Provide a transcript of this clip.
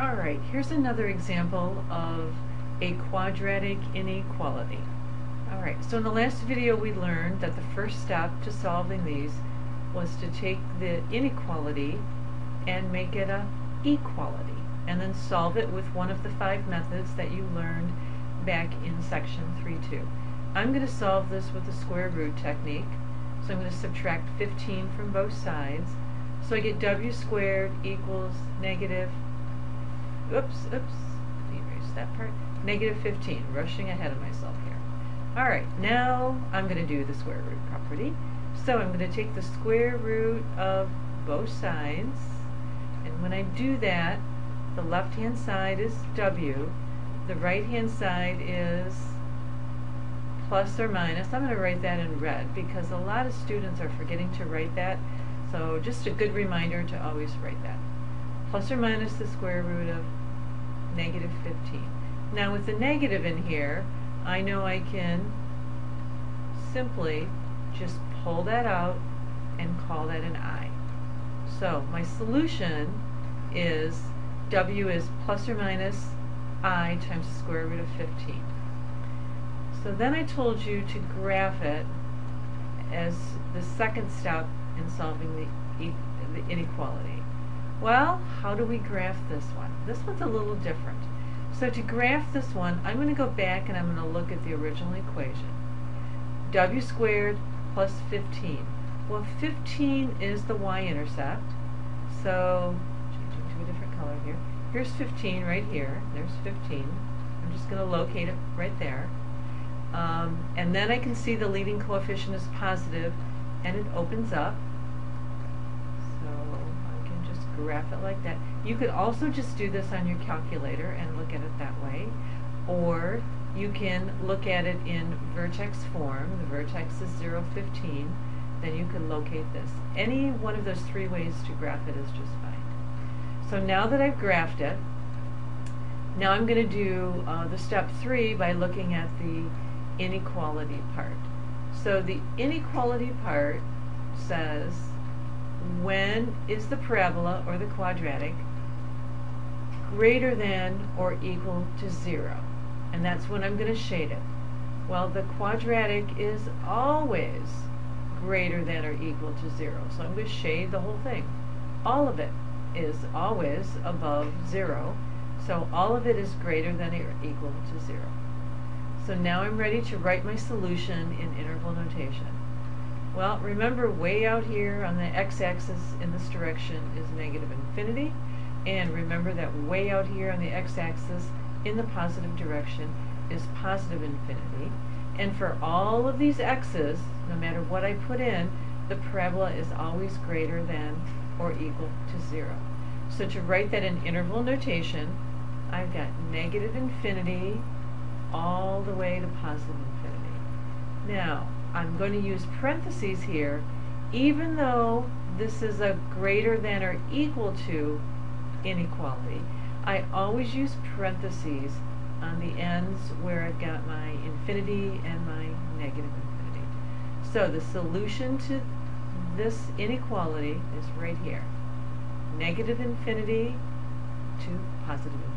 Alright, here's another example of a quadratic inequality. Alright, so in the last video we learned that the first step to solving these was to take the inequality and make it a equality, and then solve it with one of the 5 methods that you learned back in section 3.2. I'm going to solve this with the square root technique, so I'm going to subtract 15 from both sides. So I get w squared equals negative, erase that part, negative 15, rushing ahead of myself here. Alright, now I'm going to do the square root property. So I'm going to take the square root of both sides, and when I do that, the left hand side is w, the right hand side is plus or minus. I'm going to write that in red because a lot of students are forgetting to write that, so just a good reminder to always write that. Plus or minus the square root of negative 15. Now with the negative in here, I know I can simply just pull that out and call that an I. So my solution is w is plus or minus I times the square root of 15. So then I told you to graph it as the second step in solving the inequality. Well, how do we graph this one? This one's a little different. So to graph this one, I'm going to go back and I'm going to look at the original equation. W squared plus 15. Well, 15 is the y-intercept. So, changing to a different color here. Here's 15 right here. There's 15. I'm just going to locate it right there. And then I can see the leading coefficient is positive, and it opens up. So I can just graph it like that. You could also just do this on your calculator and look at it that way, or you can look at it in vertex form. The vertex is 0, 15. Then you can locate this. Any one of those 3 ways to graph it is just fine. So now that I've graphed it, now I'm going to do the step 3 by looking at the inequality part. So the inequality part says, when is the parabola or the quadratic greater than or equal to 0? And that's when I'm going to shade it. Well, the quadratic is always greater than or equal to 0. So I'm going to shade the whole thing. All of it is always above 0. So all of it is greater than or equal to 0. So now I'm ready to write my solution in interval notation. Well, remember, way out here on the x-axis in this direction is negative infinity, and remember that way out here on the x-axis in the positive direction is positive infinity. And for all of these x's, no matter what I put in, the parabola is always greater than or equal to 0. So to write that in interval notation, I've got negative infinity all the way to positive infinity. Now, I'm going to use parentheses here, even though this is a greater than or equal to inequality. I always use parentheses on the ends where I've got my infinity and my negative infinity. So the solution to this inequality is right here. Negative infinity to positive infinity.